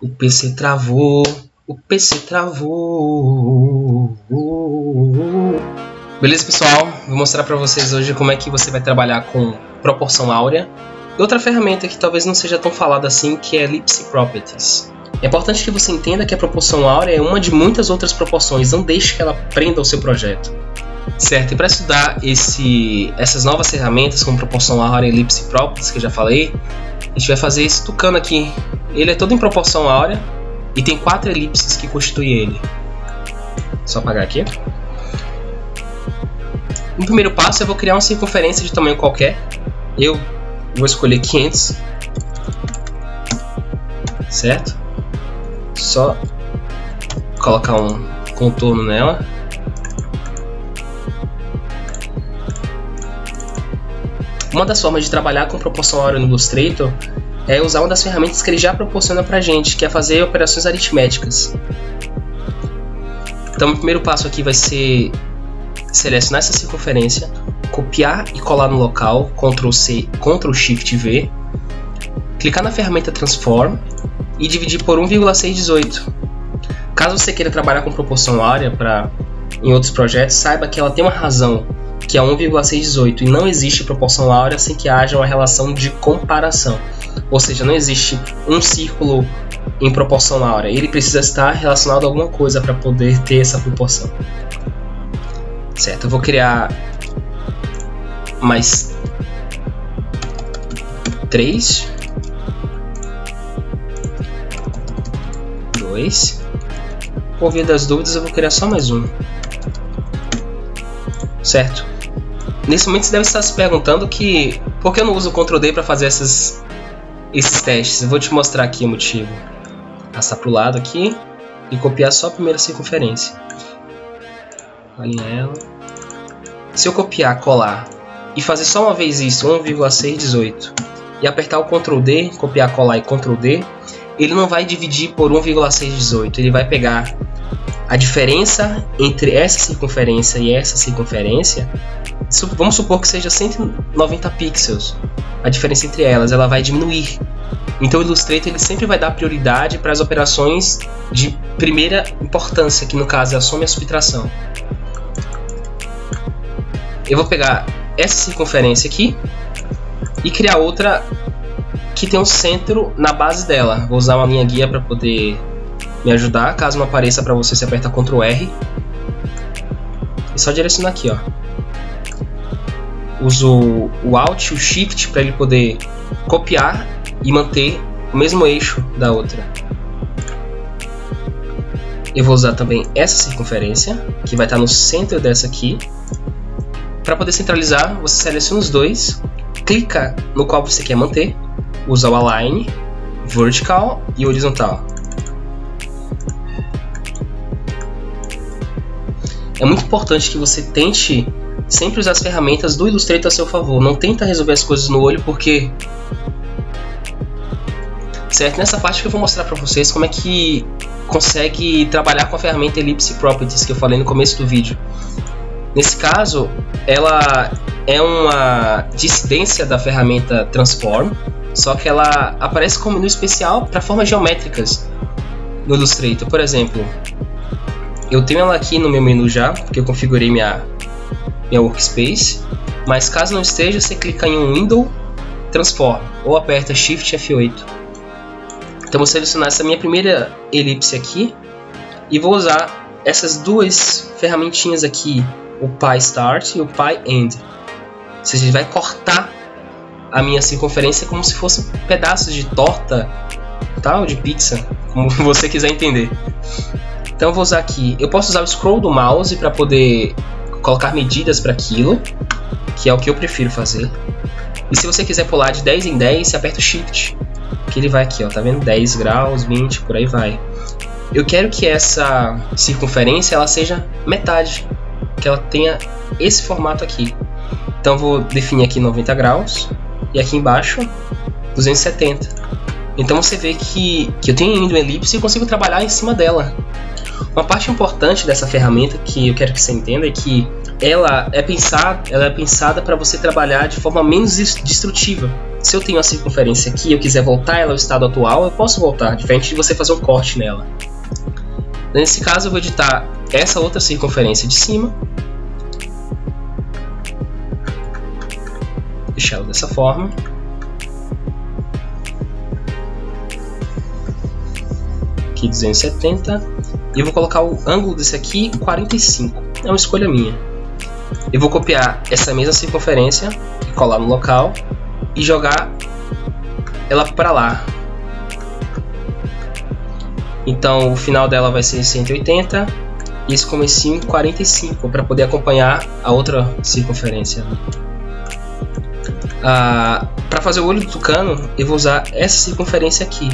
O PC travou. O PC travou. Beleza, pessoal? Vou mostrar para vocês hoje como é que você vai trabalhar com proporção áurea. E outra ferramenta que talvez não seja tão falada assim, que é Ellipse Properties. É importante que você entenda que a proporção áurea é uma de muitas outras proporções. Não deixe que ela prenda o seu projeto. Certo, e para estudar essas novas ferramentas como proporção áurea e Ellipse Properties que eu já falei, a gente vai fazer esse tucano aqui. Ele é todo em proporção áurea e tem 4 elipses que constituem ele. Só apagar aqui. No primeiro passo eu vou criar uma circunferência de tamanho qualquer. Eu vou escolher 500. Certo? Só colocar um contorno nela. Uma das formas de trabalhar com proporção áurea no Illustrator é usar uma das ferramentas que ele já proporciona pra gente, que é fazer operações aritméticas. Então o primeiro passo aqui vai ser selecionar essa circunferência, copiar e colar no local, Ctrl C, Ctrl Shift V, clicar na ferramenta Transform e dividir por 1,618. Caso você queira trabalhar com proporção áurea em outros projetos, saiba que ela tem uma razão, que é 1,618, e não existe proporção áurea sem que haja uma relação de comparação. Ou seja, não existe um círculo em proporção áurea, ele precisa estar relacionado a alguma coisa para poder ter essa proporção. Certo, eu vou criar mais 3, 2, por via das dúvidas eu vou criar só mais um. Certo? Nesse momento você deve estar se perguntando por que eu não uso o Ctrl D para fazer esses testes. Eu vou te mostrar aqui o motivo. Passar para o lado aqui e copiar só a primeira circunferência. Alinhar ela. Se eu copiar, colar e fazer só uma vez isso, 1,618, e apertar o Ctrl D, copiar, colar e Ctrl D, ele não vai dividir por 1,618, ele vai pegar a diferença entre essa circunferência e essa circunferência. Vamos supor que seja 190 pixels. A diferença entre elas, ela vai diminuir. Então o Illustrator ele sempre vai dar prioridade para as operações de primeira importância, que no caso é a soma e a subtração. Eu vou pegar essa circunferência aqui e criar outra que tem um centro na base dela. Vou usar uma linha guia para poder me ajudar. Caso não apareça para você, você aperta Ctrl R e só direcionar aqui, ó. Uso o Alt e o Shift para ele poder copiar e manter o mesmo eixo da outra. Eu vou usar também essa circunferência, que vai estar no centro dessa aqui. Para poder centralizar, você seleciona os dois, clica no qual você quer manter, usa o Align, Vertical e Horizontal. É muito importante que você tente sempre usar as ferramentas do Illustrator a seu favor. Não tenta resolver as coisas no olho, porque... Certo? Nessa parte que eu vou mostrar para vocês como é que consegue trabalhar com a ferramenta Ellipse Properties que eu falei no começo do vídeo. Nesse caso, ela é uma dissidência da ferramenta Transform, só que ela aparece como menu especial para formas geométricas no Illustrator. Por exemplo, eu tenho ela aqui no meu menu já, porque eu configurei minha workspace, mas caso não esteja, você clica em um Window, Transform, ou aperta Shift F8. Então vou selecionar essa minha primeira elipse aqui, e vou usar essas duas ferramentinhas aqui, o Pi Start e o Pi End. Ou seja, ele vai cortar a minha circunferência como se fossem pedaços de torta, tá? Ou de pizza, como você quiser entender. Então eu vou usar aqui, eu posso usar o scroll do mouse para poder colocar medidas para aquilo, que é o que eu prefiro fazer. E se você quiser pular de 10 em 10, você aperta o Shift, que ele vai aqui, ó, tá vendo? 10 graus, 20, por aí vai. Eu quero que essa circunferência ela seja metade, que ela tenha esse formato aqui. Então vou definir aqui 90 graus e aqui embaixo 270. Então você vê que eu tenho ainda uma elipse e consigo trabalhar em cima dela. Uma parte importante dessa ferramenta que eu quero que você entenda é que ela é pensada para você trabalhar de forma menos destrutiva. se eu tenho a circunferência aqui e eu quiser voltar ela ao estado atual, eu posso voltar, diferente de você fazer um corte nela. Nesse caso eu vou editar essa outra circunferência de cima, deixar ela dessa forma. Aqui 270, e eu vou colocar o ângulo desse aqui 45, é uma escolha minha. Eu vou copiar essa mesma circunferência e colar no local e jogar ela para lá. Então o final dela vai ser 180 e esse comecinho 45 para poder acompanhar a outra circunferência. Para fazer o olho do tucano eu vou usar essa circunferência aqui,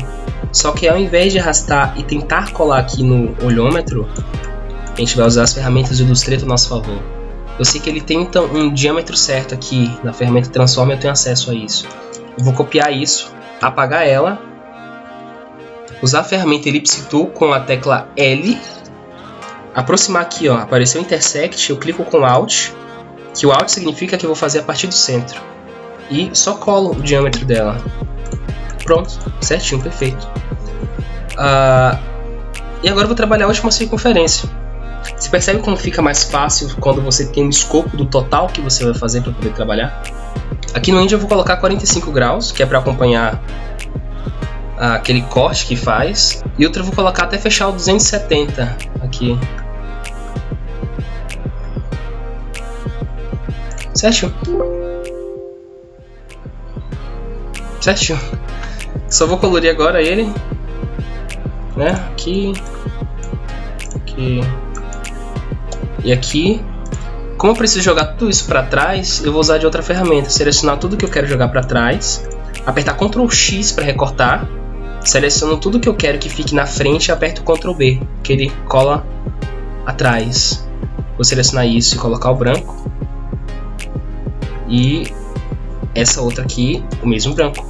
só que ao invés de arrastar e tentar colar aqui no olhômetro, a gente vai usar as ferramentas do Illustrator a nosso favor. Eu sei que ele tem então um diâmetro certo aqui na ferramenta Transform, eu tenho acesso a isso. Eu vou copiar isso, apagar ela, usar a ferramenta Ellipse Tool com a tecla L, aproximar aqui, ó, apareceu Intersect, eu clico com Alt, que o Alt significa que eu vou fazer a partir do centro, e só colo o diâmetro dela. Pronto, certinho, perfeito. E agora eu vou trabalhar a última circunferência. Você percebe como fica mais fácil quando você tem um escopo do total que você vai fazer para poder trabalhar? Aqui no Índia eu vou colocar 45 graus, que é para acompanhar aquele corte que faz. E outra eu vou colocar até fechar o 270 aqui. Certinho. Certinho. Só vou colorir agora ele, né? Aqui. Aqui. E aqui, como eu preciso jogar tudo isso para trás, eu vou usar de outra ferramenta. Selecionar tudo que eu quero jogar para trás, apertar Ctrl X para recortar, seleciono tudo que eu quero que fique na frente e aperto Ctrl B, que ele cola atrás. Vou selecionar isso e colocar o branco. E essa outra aqui, o mesmo branco.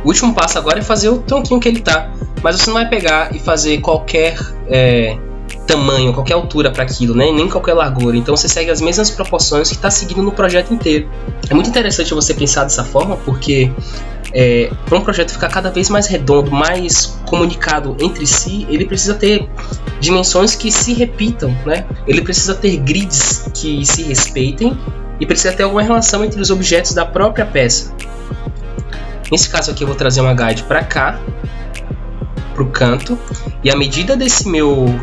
O último passo agora é fazer o tronquinho que ele tá, mas você não vai pegar e fazer qualquer tamanho, qualquer altura para aquilo, né? Nem qualquer largura. Então você segue as mesmas proporções que está seguindo no projeto inteiro. É muito interessante você pensar dessa forma, porque para um projeto ficar cada vez mais redondo, mais comunicado entre si, ele precisa ter dimensões que se repitam, né? Ele precisa ter grids que se respeitem e precisa ter alguma relação entre os objetos da própria peça. Nesse caso aqui eu vou trazer uma guide para cá, para o canto, e a medida desse meu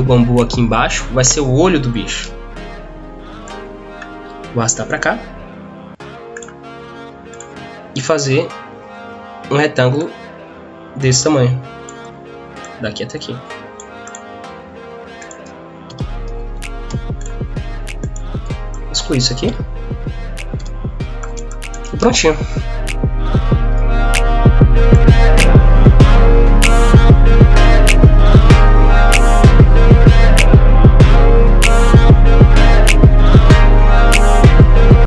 bambu aqui embaixo vai ser o olho do bicho. Vou arrastar para cá e fazer um retângulo desse tamanho, daqui até aqui. Excluir isso aqui e prontinho.